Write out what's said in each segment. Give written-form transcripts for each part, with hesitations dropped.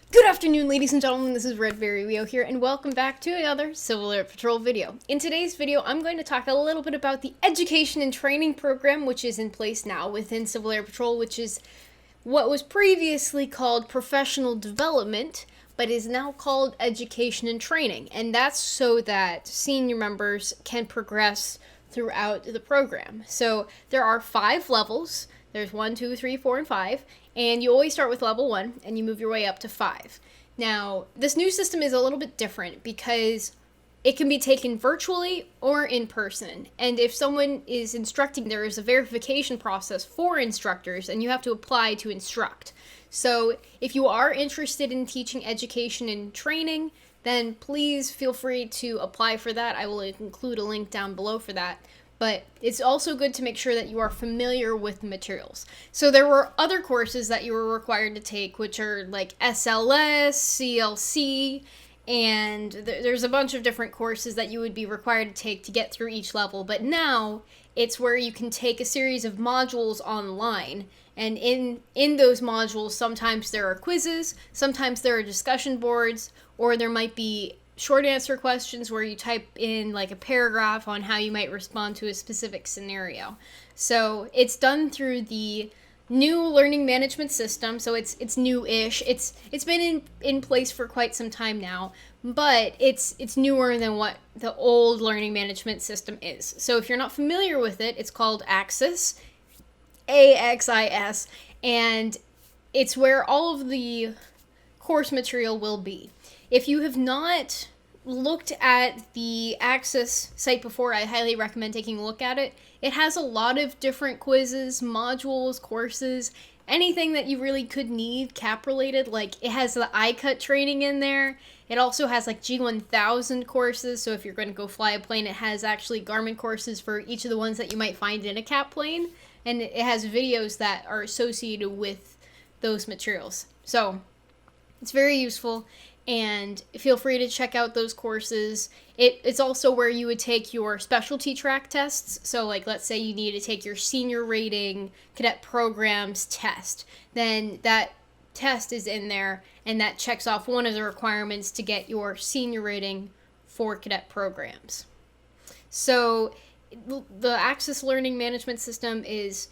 Good afternoon, ladies and gentlemen, this is Red Very Leo here, and welcome back to another Civil Air Patrol video. In today's video, I'm going to talk a little bit about the education and training program, which is in place now within Civil Air Patrol, which is what was previously called professional development, but is now called education and training. And that's so that senior members can progress throughout the program. So there are 5 levels. There's 1, 2, 3, 4, and 5, and you always start with level 1, and you move your way up to 5. Now, this new system is a little bit different because it can be taken virtually or in person, and if someone is instructing, there is a verification process for instructors, and you have to apply to instruct. So, if you are interested in teaching education and training, then please feel free to apply for that. I will include a link down below for that. But it's also good to make sure that you are familiar with the materials. So there were other courses that you were required to take, which are like SLS, CLC, and there's a bunch of different courses that you would be required to take to get through each level. But now it's where you can take a series of modules online. And in those modules, sometimes there are quizzes, sometimes there are discussion boards, or there might be short answer questions where you type in like a paragraph on how you might respond to a specific scenario. So it's done through the new learning management system. So it's new-ish. It's been in place for quite some time now, but it's newer than what the old learning management system is. So if you're not familiar with it, it's called AXIS, AXIS, and it's where all of the course material will be. If you have not looked at the Axis site before, I highly recommend taking a look at it. It has a lot of different quizzes, modules, courses, anything that you really could need CAP related. Like it has the iCut training in there. It also has like G1000 courses, so if you're going to go fly a plane, it has actually Garmin courses for each of the ones that you might find in a CAP plane, and it has videos that are associated with those materials. So it's very useful, and feel free to check out those courses. It's also where you would take your specialty track tests. So like let's say you need to take your senior rating cadet programs test. Then that test is in there, and that checks off one of the requirements to get your senior rating for cadet programs. So the Axis Learning Management System is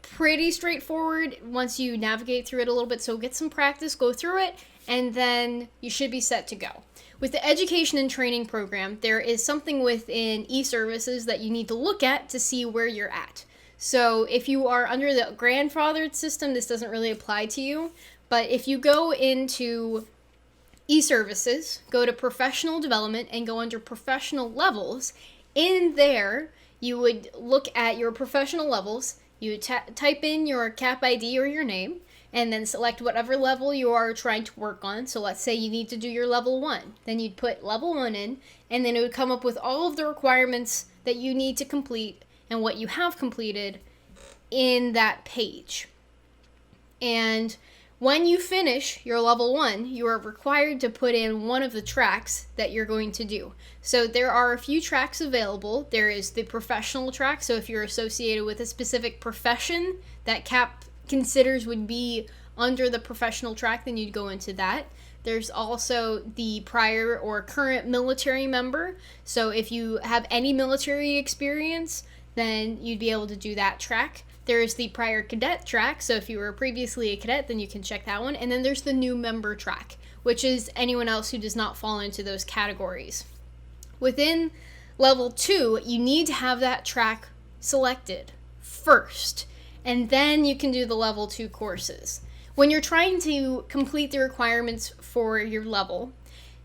pretty straightforward once you navigate through it a little bit. So get some practice, go through it, and then you should be set to go. With the education and training program, there is something within e-services that you need to look at to see where you're at. So if you are under the grandfathered system, this doesn't really apply to you. But if you go into e-services, go to professional development and go under professional levels, in there you would look at your professional levels. You would type in your CAP ID or your name, and then select whatever level you are trying to work on. So let's say you need to do your level 1. Then you'd put level 1 in, and then it would come up with all of the requirements that you need to complete and what you have completed in that page. And when you finish your level 1, you are required to put in one of the tracks that you're going to do. So there are a few tracks available. There is the professional track, so if you're associated with a specific profession that CAP considers would be under the professional track, then you'd go into that. There's also the prior or current military member. So if you have any military experience, then you'd be able to do that track. There's the prior cadet track, so if you were previously a cadet, then you can check that one. And then there's the new member track, which is anyone else who does not fall into those categories. Within level 2, you need to have that track selected first, and then you can do the level 2 courses. When you're trying to complete the requirements for your level,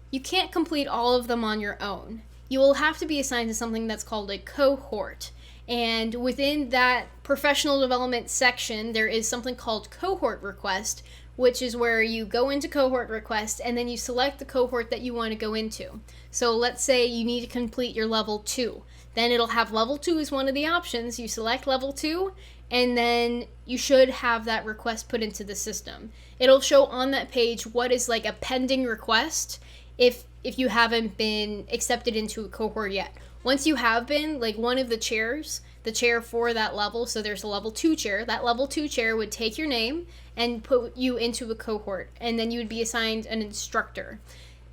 you can't complete all of them on your own. You will have to be assigned to something that's called a cohort. And within that professional development section, there is something called Cohort Request, which is where you go into Cohort Request and then you select the cohort that you want to go into. So let's say you need to complete your level 2. Then it'll have level 2 as one of the options. You select level 2, and then you should have that request put into the system. It'll show on that page what is like a pending request if you haven't been accepted into a cohort yet. Once you have been, like one of the chairs, the chair for that level, so there's a level 2 chair, that level 2 chair would take your name and put you into a cohort, and then you would be assigned an instructor.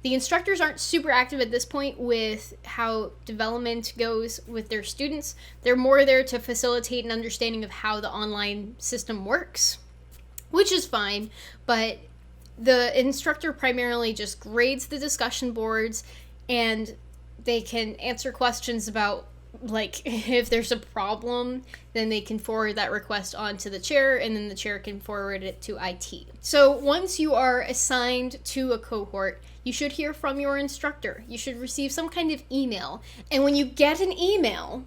The instructors aren't super active at this point with how development goes with their students. They're more there to facilitate an understanding of how the online system works, which is fine, but the instructor primarily just grades the discussion boards, and they can answer questions about, like, if there's a problem, then they can forward that request on to the chair, and then the chair can forward it to IT. So once you are assigned to a cohort, you should hear from your instructor. You should receive some kind of email. And when you get an email,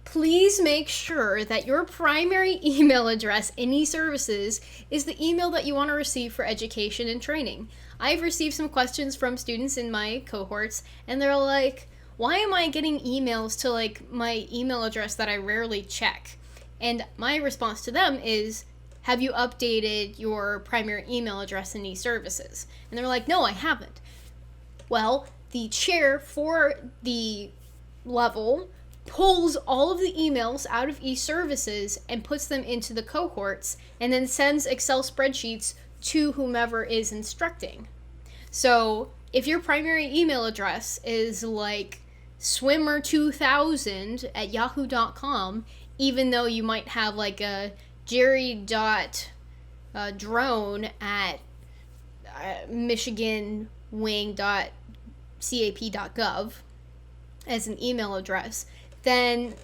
please make sure that your primary email address in eServices is the email that you want to receive for education and training. I've received some questions from students in my cohorts, and they're like, why am I getting emails to, like, my email address that I rarely check? And my response to them is, have you updated your primary email address in eServices? And they're like, no, I haven't. Well, the chair for the level pulls all of the emails out of eServices and puts them into the cohorts, and then sends Excel spreadsheets to whomever is instructing. So if your primary email address is like swimmer2000@yahoo.com, even though you might have like a jerry.drone@michiganwing.cap.gov as an email address, then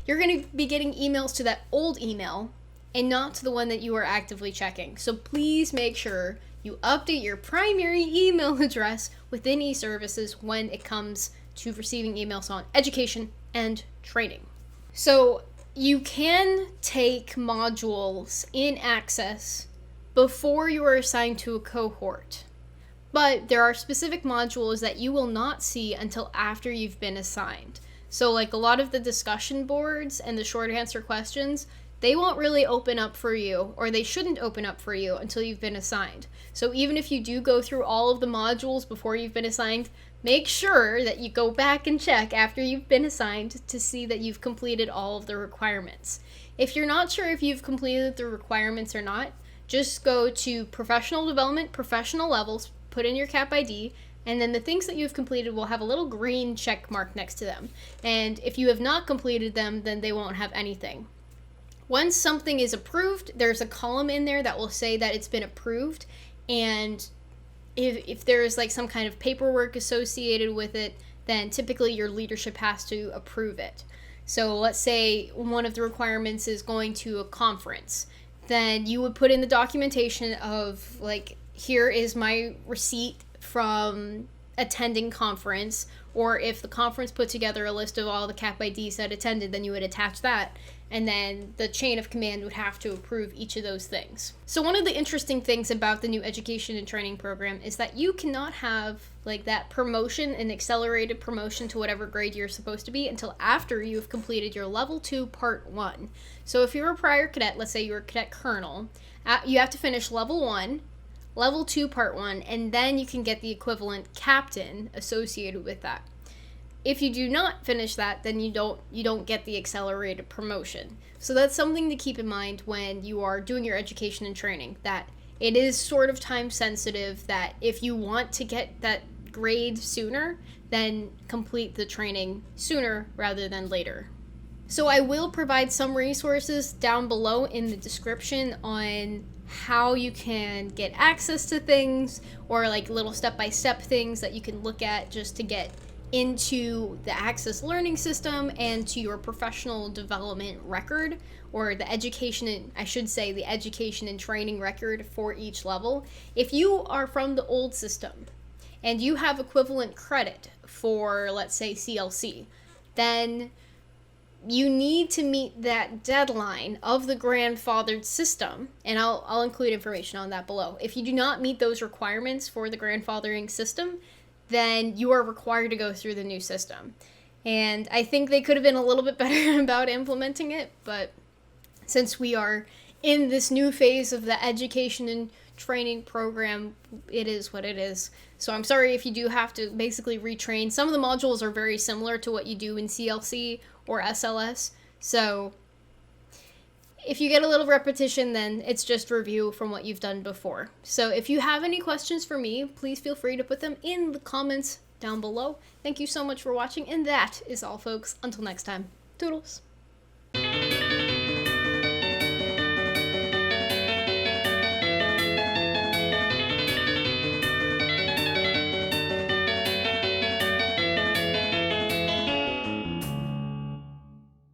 you're going to be getting emails to that old email and not to the one that you are actively checking. So please make sure you update your primary email address within eServices when it comes to receiving emails on education and training. So you can take modules in Access before you are assigned to a cohort, but there are specific modules that you will not see until after you've been assigned. So like a lot of the discussion boards and the short answer questions, they won't really open up for you, or they shouldn't open up for you until you've been assigned. So even if you do go through all of the modules before you've been assigned, make sure that you go back and check after you've been assigned to see that you've completed all of the requirements. If you're not sure if you've completed the requirements or not, just go to Professional Development, Professional Levels, put in your CAP ID, and then the things that you've completed will have a little green check mark next to them. And if you have not completed them, then they won't have anything. Once something is approved, there's a column in there that will say that it's been approved, and if there's like some kind of paperwork associated with it, then typically your leadership has to approve it. So let's say one of the requirements is going to a conference, then you would put in the documentation of, like, here is my receipt from attending conference, or if the conference put together a list of all the CAP IDs that attended, then you would attach that, and then the chain of command would have to approve each of those things. So one of the interesting things about the new education and training program is that you cannot have like that promotion and accelerated promotion to whatever grade you're supposed to be until after you've completed your level 2 part 1. So if you're a prior cadet, let's say you're a cadet colonel, you have to finish level 1, level 2 part 1, and then you can get the equivalent captain associated with that. If you do not finish that, then you don't get the accelerated promotion. So that's something to keep in mind when you are doing your education and training, that it is sort of time sensitive, that if you want to get that grade sooner, then complete the training sooner rather than later. So I will provide some resources down below in the description on how you can get access to things, or like little step-by-step things that you can look at just to get into the Access learning system and to your professional development record, or the education and training record for each level. If you are from the old system and you have equivalent credit for, let's say, CLC, then you need to meet that deadline of the grandfathered system, and I'll include information on that below. If you do not meet those requirements for the grandfathering system, then you are required to go through the new system. And I think they could have been a little bit better about implementing it, but since we are in this new phase of the education and training program, it is what it is. So I'm sorry if you do have to basically retrain. Some of the modules are very similar to what you do in CLC or SLS, so If you get a little repetition, then it's just review from what you've done before. So if you have any questions for me, please feel free to put them in the comments down below. Thank you so much for watching, and that is all, folks. Until next time, toodles.